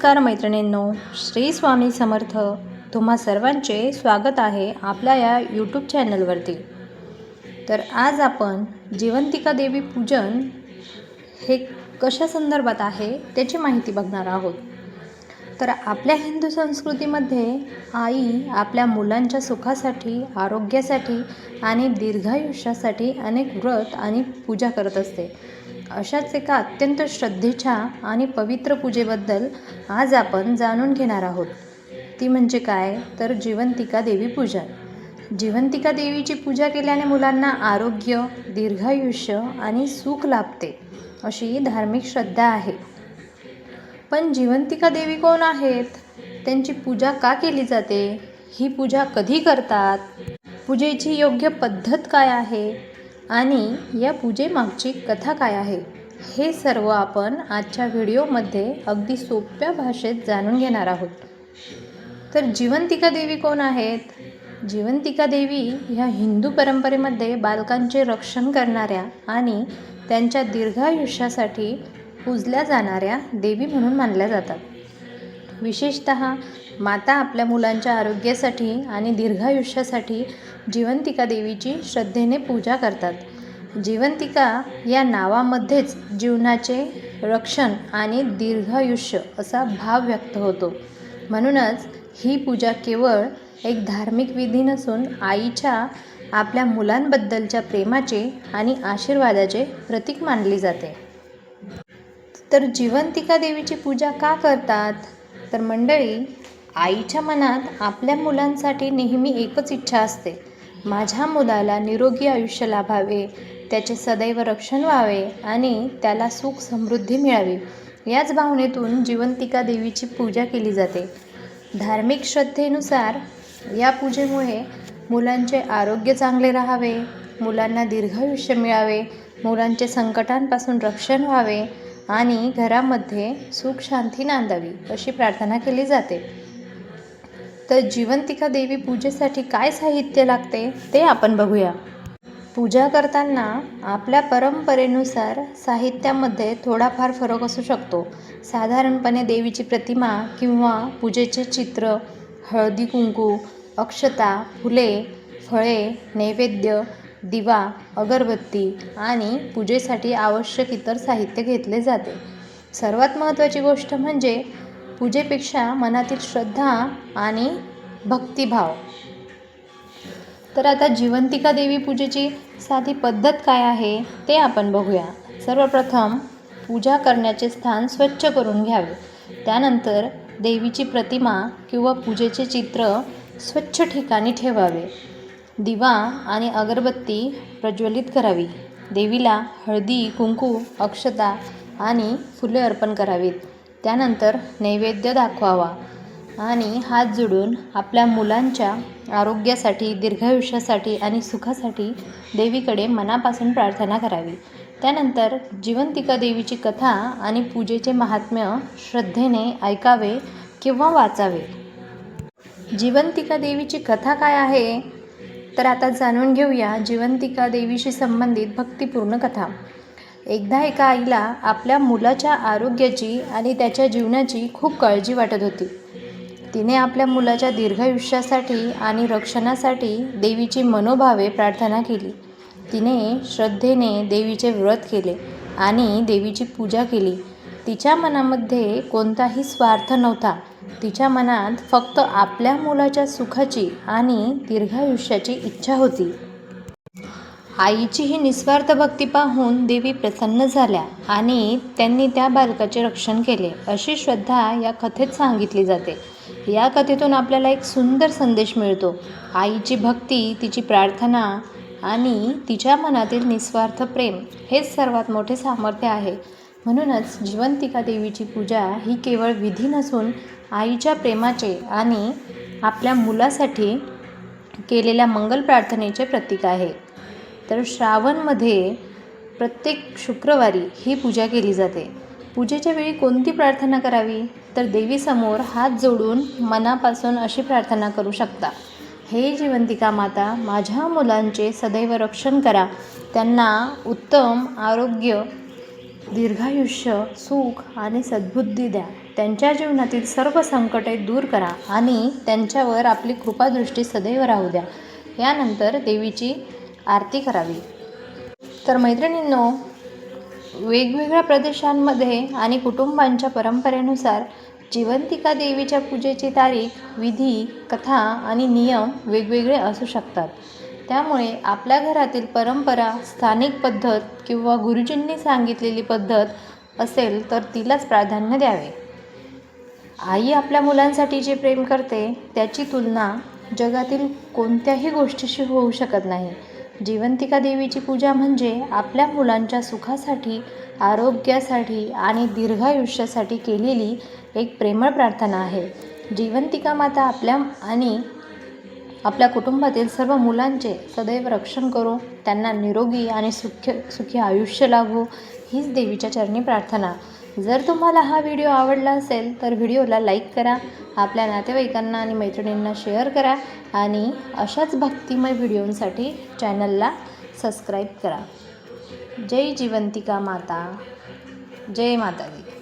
नमस्कार मैत्रिणींनो, श्री स्वामी समर्थ. तुम्हा सर्वांचे स्वागत आहे आपल्या या यूट्यूब चॅनलवरती. तर आज आपण जिवंतिका देवी पूजन हे कशा संदर्भात आहे त्याची माहिती बघणार आहोत. तर आपल्या हिंदू संस्कृतीमध्ये आई आपल्या मुलांच्या सुखासाठी, आरोग्यासाठी आणि दीर्घायुष्यासाठी अनेक व्रत आणि पूजा करत असते. अशाच एका अत्यंत श्रद्धेच्या आणि पवित्र पूजेबद्दल आज आपण जाणून घेणार आहोत. ती म्हणजे काय, तर जिवंतिका देवी पूजन. जिवंतिका देवीची पूजा केल्याने मुलांना आरोग्य, दीर्घायुष्य आणि सुख लाभते अशी धार्मिक श्रद्धा आहे. पण जिवंतिका देवी कोण आहेत, त्यांची पूजा का केली जाते, ही पूजा कधी करतात, पूजेची योग्य पद्धत काय आहे आणि या पूजेमागची कथा काय आहे, हे सर्व आपण आजच्या व्हिडिओमध्ये अगदी सोप्या भाषेत जाणून घेणार आहोत. तर जिवंतिका देवी कोण आहेत? जिवंतिका देवी ह्या हिंदू परंपरेमध्ये बालकांचे रक्षण करणाऱ्या आणि त्यांच्या दीर्घायुष्यासाठी पूजल्या जाणाऱ्या देवी म्हणून मानल्या जातात. विशेषतः माता आपल्या मुलांच्या आरोग्यासाठी आणि दीर्घायुष्यासाठी जिवंतिका देवीची श्रद्धेने पूजा करतात. जिवंतिका या नावामध्येच जीवनाचे रक्षण आणि दीर्घायुष्य असा भाव व्यक्त होतो. म्हणूनच ही पूजा केवळ एक धार्मिक विधी नसून आईच्या आपल्या मुलांबद्दलच्या प्रेमाचे आणि आशीर्वादाचे प्रतीक मानली जाते. तर जिवंतिका देवीची पूजा का करतात? तर मंडळी, आईच्या मनात आपल्या मुलांसाठी नेहमी एकच इच्छा असते, माझ्या मुलाला निरोगी आयुष्य लाभावे, त्याचे सदैव रक्षण व्हावे आणि त्याला सुख समृद्धी मिळावी. याच भावनेतून जिवंतिका देवीची पूजा केली जाते. धार्मिक श्रद्धेनुसार या पूजेमुळे मुलांचे आरोग्य चांगले राहावे, मुलांना दीर्घायुष्य मिळावे, मुलांचे संकटांपासून रक्षण व्हावे आणि घरामध्ये सुख शांती नांदावी अशी प्रार्थना केली जाते. तर जिवंतिका देवी पूजेसाठी काय साहित्य लागते ते आपण बघूया. पूजा करताना आपल्या परंपरेनुसार साहित्यामध्ये थोडाफार फरक असू शकतो. साधारणपणे देवीची प्रतिमा किंवा पूजेचे चित्र, हळदी कुंकू, अक्षता, फुले, फळे, नैवेद्य, दिवा, अगरबत्ती आणि पूजेसाठी आवश्यक इतर साहित्य घेतले जाते. सर्वात महत्त्वाची गोष्ट म्हणजे पूजेपेक्षा मनातील श्रद्धा आणि भक्तिभाव. तर आता जिवंतिका देवी पूजेची साधी पद्धत काय आहे ते आपण बघूया. सर्वप्रथम पूजा करण्याचे स्थान स्वच्छ करून घ्यावे. त्यानंतर देवीची प्रतिमा किंवा पूजेचे चित्र स्वच्छ ठिकाणी ठेवावे. दिवा आणि अगरबत्ती प्रज्वलित करावी. देवीला हळदी, कुंकू, अक्षता आणि फुले अर्पण करावीत. त्यानंतर नैवेद्य दाखवावा आणि हात जोडून आपल्या मुलांच्या आरोग्यासाठी, दीर्घायुष्यासाठी आणि सुखासाठी देवीकडे मनापासून प्रार्थना करावी. त्यानंतर जिवंतिका देवीची कथा आणि पूजेचे महात्म्य श्रद्धेने ऐकावे किंवा वाचावे. जिवंतिका देवीची कथा काय आहे, तर आता जाणून घेऊया जिवंतिका देवीशी संबंधित भक्तिपूर्ण कथा. एकदा एका आईला आपल्या मुलाच्या आरोग्याची आणि त्याच्या जीवनाची खूप काळजी वाटत होती. तिने आपल्या मुलाच्या दीर्घायुष्यासाठी आणि रक्षणासाठी देवीची मनोभावे प्रार्थना केली. तिने श्रद्धेने देवीचे व्रत केले आणि देवीची पूजा केली. तिच्या मनामध्ये कोणताही स्वार्थ नव्हता. तिच्या मनात फक्त आपल्या मुलाच्या सुखाची आणि दीर्घायुष्याची इच्छा होती. आईची ही निस्वार्थ भक्ती पाहून देवी प्रसन्न झाल्या आणि त्यांनी त्या बालकाचे रक्षण केले अशी श्रद्धा या कथेत सांगितली जाते. या कथेतून आपल्याला एक सुंदर संदेश मिळतो. आईची भक्ती, तिची प्रार्थना आणि तिच्या मनातील निस्वार्थ प्रेम हेच सर्वात मोठे सामर्थ्य आहे. म्हणूनच जिवंतिका देवीची पूजा ही केवळ विधी नसून आईच्या प्रेमाचे आणि आपल्या मुलासाठी केलेल्या मंगल प्रार्थनेचे प्रतीक आहे. तर श्रावणमध्ये प्रत्येक शुक्रवारी ही पूजा केली जाते. पूजेच्या वेळी कोणती प्रार्थना करावी, तर देवीसमोर हात जोडून मनापासून अशी प्रार्थना करू शकता, हे जिवंतिका माता, माझ्या मुलांचे सदैव रक्षण करा, त्यांना उत्तम आरोग्य, दीर्घायुष्य, सुख आणि सद्बुद्धी द्या. त्यांच्या जीवनातील सर्व संकटे दूर करा आणि त्यांच्यावर आपली कृपादृष्टी सदैव राहू द्या. यानंतर देवीची आरती करावी. तर मैत्रिणींनो, वेगवेगळ्या प्रदेशांमध्ये आणि कुटुंबांच्या परंपरेनुसार जिवंतिका देवीच्या पूजेची तारीख, विधी, कथा आणि नियम वेगवेगळे असू शकतात. त्यामुळे आपल्या घरातील परंपरा, स्थानिक पद्धत किंवा गुरुजींनी सांगितलेली पद्धत असेल तर तिलाच प्राधान्य द्यावे. आई आपल्या मुलांसाठी जे प्रेम करते त्याची तुलना जगातील कोणत्याही गोष्टीशी होऊ शकत नाही. जिवंतिका देवीची पूजा म्हणजे आपल्या मुलांच्या सुखासाठी, आरोग्यासाठी आणि दीर्घायुष्यासाठी केलेली एक प्रेमळ प्रार्थना आहे. जिवंतिका माता आपल्या आणि आपल्या कुटुंबातील सर्व मुलांचे सदैव रक्षण करो, त्यांना निरोगी आणि सुखी आयुष्य लाभो, हीच देवीच्या चरणी प्रार्थना. जर तुम्हाला हा व्हिडिओ आवडला असेल तर व्हिडिओला लाईक करा, आपल्या नातेवाईकांना आणि मैत्रिणींना शेअर करा आणि अशाच भक्तिमय व्हिडिओंसाठी चॅनलला सबस्क्राईब करा. जय जिवंतिका माता, जय माता दी.